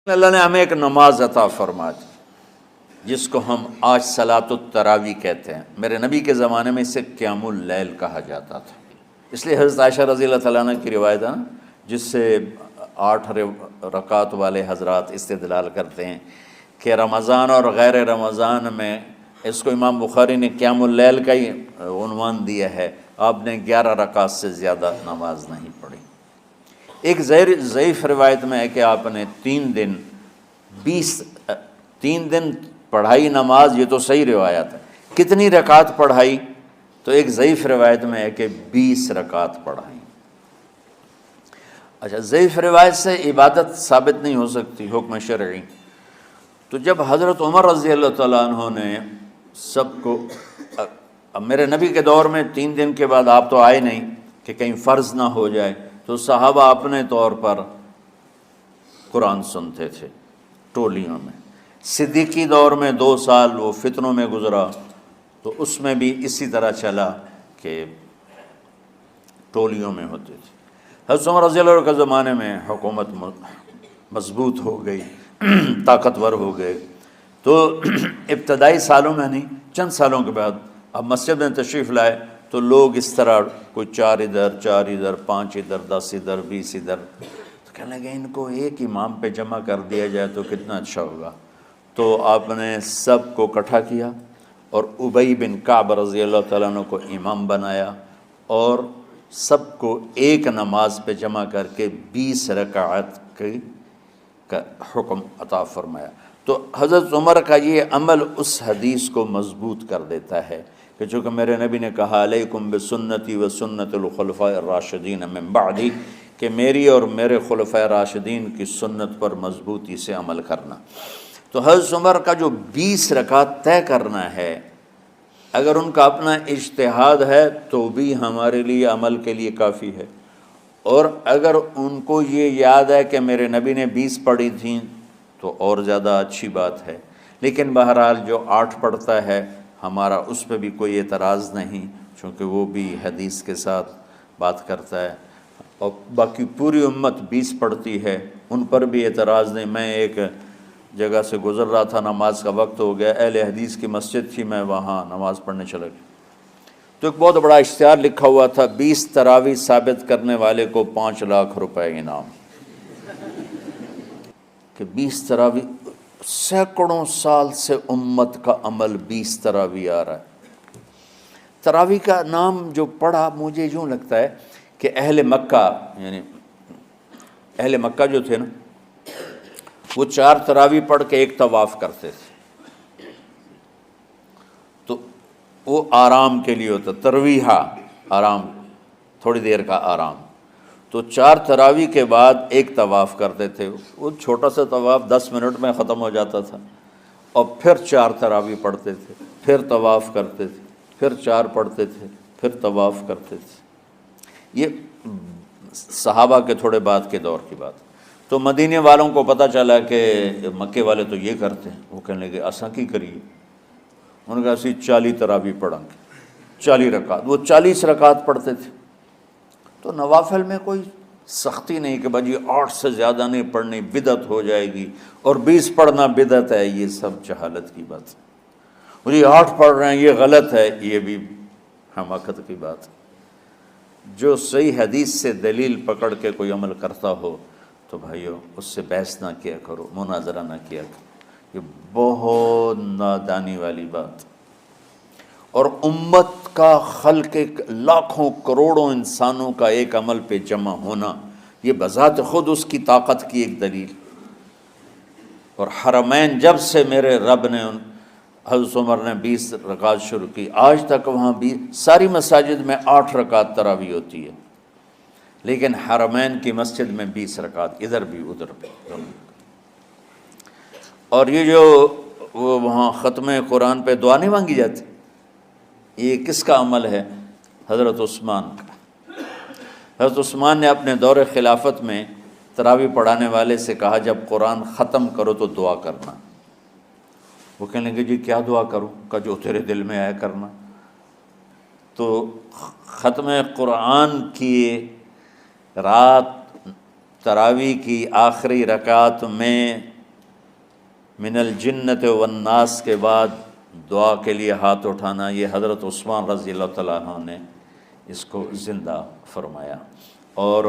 اللہ نے ہمیں ایک نماز عطا فرما دی جس کو ہم آج صلاۃ التراویح کہتے ہیں۔ میرے نبی کے زمانے میں اسے قیام اللیل کہا جاتا تھا، اس لیے حضرت عائشہ رضی اللہ تعالیٰ عنہ کی روایت ہے نا، جس سے 8 رکعت والے حضرات استدلال کرتے ہیں کہ رمضان اور غیر رمضان میں اس کو امام بخاری نے قیام اللیل کا ہی عنوان دیا ہے۔ آپ نے 11 رکعت سے زیادہ نماز نہیں پڑھی۔ ایک ضعیف روایت میں ہے کہ آپ نے 3 دن پڑھائی نماز، یہ تو صحیح روایت ہے۔ کتنی رکعت پڑھائی؟ تو ایک ضعیف روایت میں ہے کہ 20 رکعت پڑھائی۔ اچھا، ضعیف روایت سے عبادت ثابت نہیں ہو سکتی حکم شرعی۔ تو جب حضرت عمر رضی اللہ تعالیٰ عنہ نے سب کو، اب میرے نبی کے دور میں 3 دن کے بعد آپ تو آئے نہیں کہ کہیں فرض نہ ہو جائے، تو صحابہ اپنے طور پر قرآن سنتے تھے ٹولیوں میں۔ صدیقی دور میں 2 سال وہ فتنوں میں گزرا، تو اس میں بھی اسی طرح چلا کہ ٹولیوں میں ہوتے تھے۔ حضرت عمر رضی اللہ عنہ کے زمانے میں حکومت مضبوط ہو گئی، طاقتور ہو گئے، تو ابتدائی سالوں میں نہیں، چند سالوں کے بعد اب مسجد میں تشریف لائے تو لوگ اس طرح کوئی 4 ادھر 4 ادھر 5 ادھر 10 ادھر 20 ادھر، تو کہنے لگے ان کو ایک امام پہ جمع کر دیا جائے تو کتنا اچھا ہوگا۔ تو آپ نے سب کو اکٹھا کیا اور ابی بن کعب رضی اللہ تعالیٰ عنہ کو امام بنایا اور سب کو ایک نماز پہ جمع کر کے 20 رکعت کا حکم عطا فرمایا۔ تو حضرت عمر کا یہ عمل اس حدیث کو مضبوط کر دیتا ہے کہ چونکہ میرے نبی نے کہا علیکم بسنتی و سنت الخلفاء الراشدین من بعدی، کہ میری اور میرے خلفاء راشدین کی سنت پر مضبوطی سے عمل کرنا۔ تو حضرت عمر کا جو 20 رکعت طے کرنا ہے، اگر ان کا اپنا اجتہاد ہے تو بھی ہمارے لیے عمل کے لیے کافی ہے، اور اگر ان کو یہ یاد ہے کہ میرے نبی نے 20 پڑھی تھیں تو اور زیادہ اچھی بات ہے۔ لیکن بہرحال جو 8 پڑھتا ہے ہمارا اس پہ بھی کوئی اعتراض نہیں، چونکہ وہ بھی حدیث کے ساتھ بات کرتا ہے، اور باقی پوری امت 20 پڑھتی ہے، ان پر بھی اعتراض نہیں۔ میں ایک جگہ سے گزر رہا تھا، نماز کا وقت ہو گیا، اہل حدیث کی مسجد تھی، میں وہاں نماز پڑھنے چلا گیا، تو ایک بہت بڑا اشتہار لکھا ہوا تھا، 20 تراویح ثابت کرنے والے کو 5 لاکھ روپے انعام۔ کہ 20 تراویح، سینکڑوں سال سے امت کا عمل 20 تراویح آ رہا ہے۔ تراویح کا نام جو پڑھا، مجھے یوں لگتا ہے کہ اہل مکہ، یعنی اہل مکہ جو تھے نا، وہ 4 تراویح پڑھ کے ایک طواف کرتے تھے، تو وہ آرام کے لیے ہوتا، ترویحہ آرام، تھوڑی دیر کا آرام۔ تو 4 تراویح کے بعد ایک طواف کرتے تھے، وہ چھوٹا سا طواف 10 منٹ میں ختم ہو جاتا تھا، اور پھر 4 تراویح پڑھتے تھے، پھر طواف کرتے تھے، پھر 4 پڑھتے تھے، پھر طواف کرتے تھے۔ یہ صحابہ کے تھوڑے بعد کے دور کی بات۔ تو مدینے والوں کو پتہ چلا کہ مکے والے تو یہ کرتے ہیں، وہ کہنے لگے اساں کی کریے؟ انہوں نے کہا اسی 40 تراویح پڑھیں گے، 40 رکعت، وہ 40 رکعت پڑھتے تھے۔ تو نوافل میں کوئی سختی نہیں کہ بھائی 8 سے زیادہ نہیں پڑھنی، بدعت ہو جائے گی، اور 20 پڑھنا بدعت ہے، یہ سب جہالت کی بات ہے۔ اور یہ 8 پڑھ رہے ہیں یہ غلط ہے، یہ بھی حماقت کی بات ہے۔ جو صحیح حدیث سے دلیل پکڑ کے کوئی عمل کرتا ہو تو بھائیو اس سے بحث نہ کیا کرو، مناظرہ نہ کیا کرو، یہ بہت نادانی والی بات۔ اور امت کا خلق، لاکھوں کروڑوں انسانوں کا ایک عمل پہ جمع ہونا، یہ بذات خود اس کی طاقت کی ایک دلیل۔ اور حرمین جب سے میرے رب نے حضرت عمر نے 20 رکعت شروع کی، آج تک وہاں بھی ساری مساجد میں 8 رکعت تراویح ہوتی ہے، لیکن حرمین کی مسجد میں 20 رکعت، ادھر بھی ادھر بھی۔ اور یہ جو وہ وہاں ختم قرآن پہ دعا نہیں مانگی جاتی، یہ کس کا عمل ہے؟ حضرت عثمان کا۔ حضرت عثمان نے اپنے دور خلافت میں تراویح پڑھانے والے سے کہا جب قرآن ختم کرو تو دعا کرنا۔ وہ کہنے لگے جی کیا دعا کروں؟ کہ جو تیرے دل میں آیا کرنا۔ تو ختم قرآن کی رات تراویح کی آخری رکعت میں من الجنت والناس کے بعد دعا کے لیے ہاتھ اٹھانا، یہ حضرت عثمان رضی اللہ تعالیٰ عنہ نے اس کو زندہ فرمایا۔ اور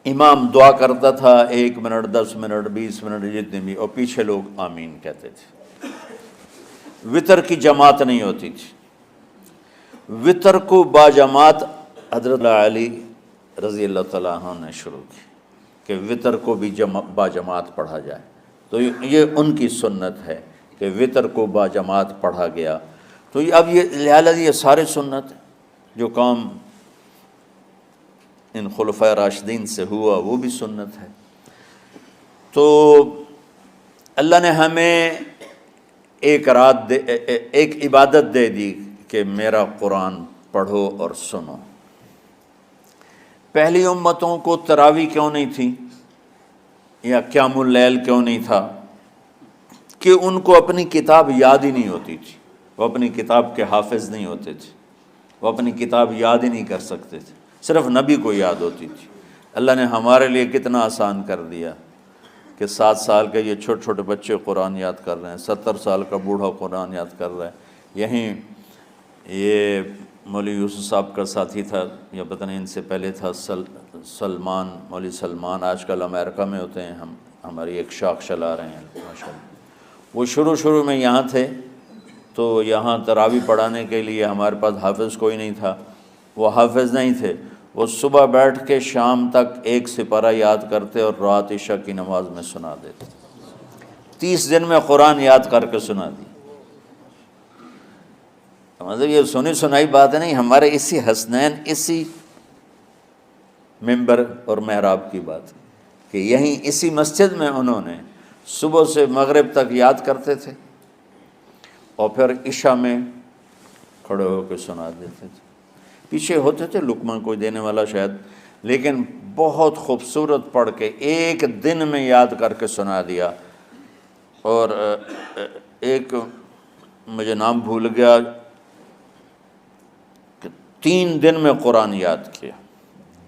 امام دعا کرتا تھا 1 منٹ 10 منٹ 20 منٹ جتنے بھی، اور پیچھے لوگ آمین کہتے تھے۔ وطر کی جماعت نہیں ہوتی تھی، وطر کو باجماعت حضرت علی رضی اللہ تعالیٰ عنہ نے شروع کی کہ وطر کو بھی باجماعت پڑھا جائے، تو یہ ان کی سنت ہے کہ وطر کو باجماعت پڑھا گیا۔ تو اب یہ لہٰذا یہ سارے سنت جو کام ان خلفۂ راشدین سے ہوا وہ بھی سنت ہے۔ تو اللہ نے ہمیں ایک عبادت دے دی کہ میرا قرآن پڑھو اور سنو۔ پہلی امتوں کو تراویح کیوں نہیں تھی یا قیام اللیل کیوں نہیں تھا؟ کہ ان کو اپنی کتاب یاد ہی نہیں ہوتی تھی، وہ اپنی کتاب کے حافظ نہیں ہوتے تھے، وہ اپنی کتاب یاد ہی نہیں کر سکتے تھے، صرف نبی کو یاد ہوتی تھی۔ اللہ نے ہمارے لیے کتنا آسان کر دیا کہ 7 سال کے یہ چھوٹے چھوٹے بچے قرآن یاد کر رہے ہیں، 70 سال کا بوڑھا قرآن یاد کر رہا ہے۔ یہیں یہ مولوی یوسف صاحب کا ساتھی تھا، یا پتہ نہیں ان سے پہلے تھا، سلمان، مولوی سلمان، آج کل امریکہ میں ہوتے ہیں، ہماری ایک شاخ چلا رہے ہیں ماشاءاللہ۔ وہ شروع میں یہاں تھے، تو یہاں تراویح پڑھانے کے لیے ہمارے پاس حافظ کوئی نہیں تھا، وہ حافظ نہیں تھے، وہ صبح بیٹھ کے شام تک 1 سپارہ یاد کرتے اور رات عشاء کی نماز میں سنا دیتے۔ 30 دن میں قرآن یاد کر کے سنا دی۔ مطلب یہ سنی سنائی بات نہیں، ہمارے اسی حسنین، اسی ممبر اور محراب کی بات کہ یہیں اسی مسجد میں انہوں نے صبح سے مغرب تک یاد کرتے تھے اور پھر عشاء میں کھڑے ہو کے سنا دیتے تھے۔ پیچھے ہوتے تھے لقمہ کوئی دینے والا شاید، لیکن بہت خوبصورت پڑھ کے 1 دن میں یاد کر کے سنا دیا۔ اور ایک مجھے نام بھول گیا کہ 3 دن میں قرآن یاد کیا،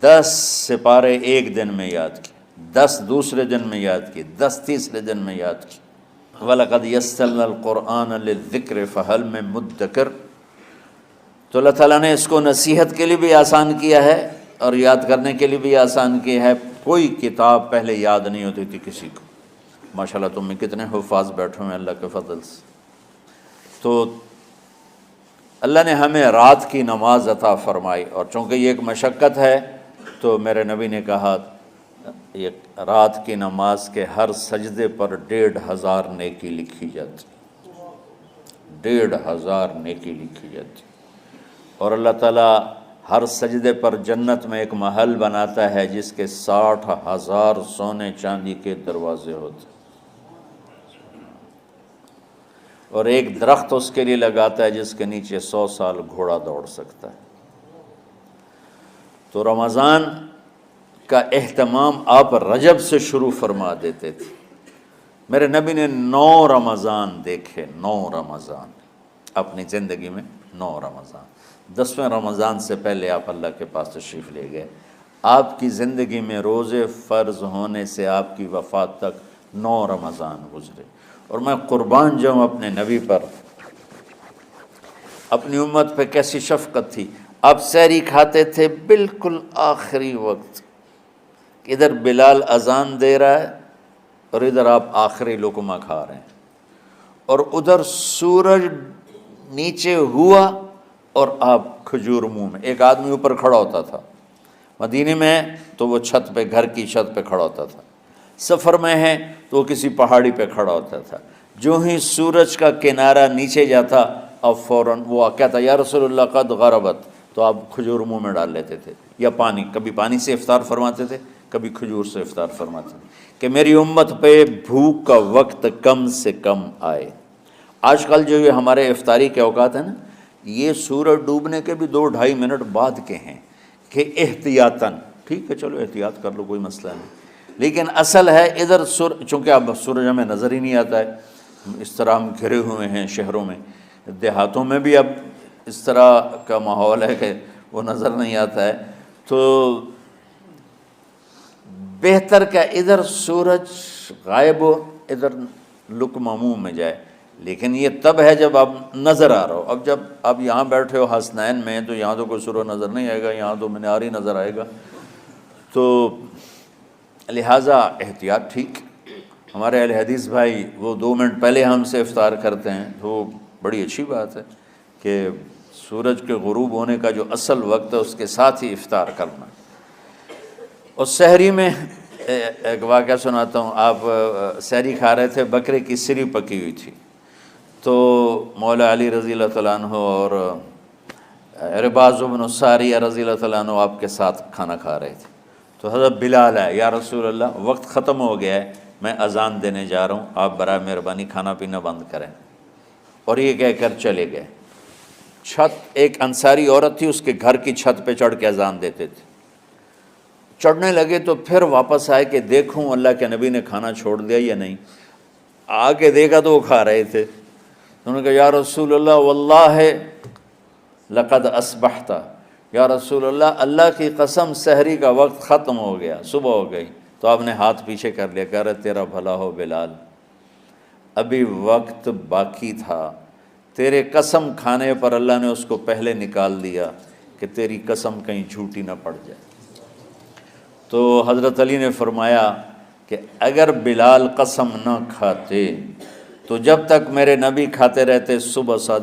10 سپارے 1 دن میں یاد کیے، 10 دوسرے دن میں یاد کیے، 10 تیسرے دن میں یاد کیے۔ وَلَقَدْ يَسَّرْنَا الْقُرْآنَ لِلذِّكْرِ فَهَلْ مِن مُدَّكِرٍ۔ تو اللہ تعالیٰ نے اس کو نصیحت کے لیے بھی آسان کیا ہے اور یاد کرنے کے لیے بھی آسان کیا ہے۔ کوئی کتاب پہلے یاد نہیں ہوتی تھی کسی کو، ماشاءاللہ تم میں کتنے حفاظ بیٹھے ہیں اللہ کے فضل سے۔ تو اللہ نے ہمیں رات کی نماز عطا فرمائی، اور چونکہ یہ ایک مشقت ہے تو میرے نبی نے کہا یہ رات کی نماز کے ہر سجدے پر 1500 نیکی لکھی جاتی، 1500 نیکی لکھی جاتی۔ اور اللہ تعالیٰ ہر سجدے پر جنت میں ایک محل بناتا ہے جس کے 60,000 سونے چاندی کے دروازے ہوتے، اور ایک درخت اس کے لیے لگاتا ہے جس کے نیچے 100 سال گھوڑا دوڑ سکتا ہے۔ تو رمضان کا اہتمام آپ رجب سے شروع فرما دیتے تھے۔ میرے نبی نے 9 رمضان دیکھے، 9 رمضان اپنی زندگی میں، 9 رمضان۔ 10ویں رمضان سے پہلے آپ اللہ کے پاس تشریف لے گئے۔ آپ کی زندگی میں روزے فرض ہونے سے آپ کی وفات تک 9 رمضان گزرے، اور میں قربان جاؤں اپنے نبی پر، اپنی امت پہ کیسی شفقت تھی۔ آپ سحری کھاتے تھے بالکل آخری وقت، ادھر بلال اذان دے رہا ہے اور ادھر آپ آخری لقمہ کھا رہے ہیں، اور ادھر سورج نیچے ہوا اور آپ کھجور منہ میں۔ ایک آدمی اوپر کھڑا ہوتا تھا مدینے میں تو وہ چھت پہ، گھر کی چھت پہ کھڑا ہوتا تھا، سفر میں ہے تو وہ کسی پہاڑی پہ کھڑا ہوتا تھا۔ جو ہی سورج کا کنارہ نیچے جاتا اب فوراً وہ کہتا یا رسول اللہ قد غربت، تو آپ کھجور منہ میں ڈال لیتے تھے، یا پانی، کبھی پانی سے افطار فرماتے تھے، کبھی کھجور سے افطار فرماتے تھے، کہ میری امت پہ بھوک کا وقت کم سے کم آئے۔ آج کل جو یہ ہمارے افطاری کے اوقات ہیں نا، یہ سورج ڈوبنے کے بھی 2-2.5 منٹ بعد کے ہیں کہ احتیاطاً، ٹھیک ہے چلو احتیاط کر لو کوئی مسئلہ نہیں، لیکن اصل ہے ادھر چونکہ اب سورج ہمیں نظر ہی نہیں آتا ہے، اس طرح ہم گھرے ہوئے ہیں شہروں میں، دیہاتوں میں بھی اب اس طرح کا ماحول ہے کہ وہ نظر نہیں آتا ہے، تو بہتر کہ ادھر سورج غائب ہو، ادھر لقمہ منہ میں جائے، لیکن یہ تب ہے جب آپ نظر آ رہا ہو۔ اب جب آپ یہاں بیٹھے ہو حسنین میں تو یہاں تو کوئی سورہ نظر نہیں آئے گا، یہاں تو منار ہی نظر آئے گا، تو لہٰذا احتیاط ٹھیک۔ ہمارے اہل حدیث بھائی وہ 2 منٹ پہلے ہم سے افطار کرتے ہیں، تو بڑی اچھی بات ہے کہ سورج کے غروب ہونے کا جو اصل وقت ہے اس کے ساتھ ہی افطار کرنا۔ اور سحری میں ایک واقعہ سناتا ہوں، آپ سحری کھا رہے تھے، بکرے کی سری پکی ہوئی تھی، تو مولا علی رضی اللہ تعالیٰ عنہ اور رباض بن ساریہ رضی اللہ تعالیٰ عنہ آپ کے ساتھ کھانا کھا رہے تھے، تو حضرت بلال ہے، یا رسول اللہ وقت ختم ہو گیا ہے، میں اذان دینے جا رہا ہوں، آپ برائے مہربانی کھانا پینا بند کریں۔ اور یہ کہہ کر چلے گئے۔ چھت، ایک انصاری عورت تھی، اس کے گھر کی چھت پہ چڑھ کے اذان دیتے تھے، چڑھنے لگے تو پھر واپس آئے کہ دیکھوں اللہ کے نبی نے کھانا چھوڑ دیا یا نہیں، آ کے دیکھا تو وہ کھا رہے تھے۔ انہوں نے کہا یا رسول اللہ واللہ لقد اصبحت، یا رسول اللہ اللہ کی قسم سحری کا وقت ختم ہو گیا، صبح ہو گئی۔ تو آپ نے ہاتھ پیچھے کر لیا، کہہ رہے تیرا بھلا ہو بلال، ابھی وقت باقی تھا، تیرے قسم کھانے پر اللہ نے اس کو پہلے نکال دیا کہ تیری قسم کہیں جھوٹی نہ پڑ جائے۔ تو حضرت علی نے فرمایا کہ اگر بلال قسم نہ کھاتے تو جب تک میرے نبی کھاتے رہتے صبح صادق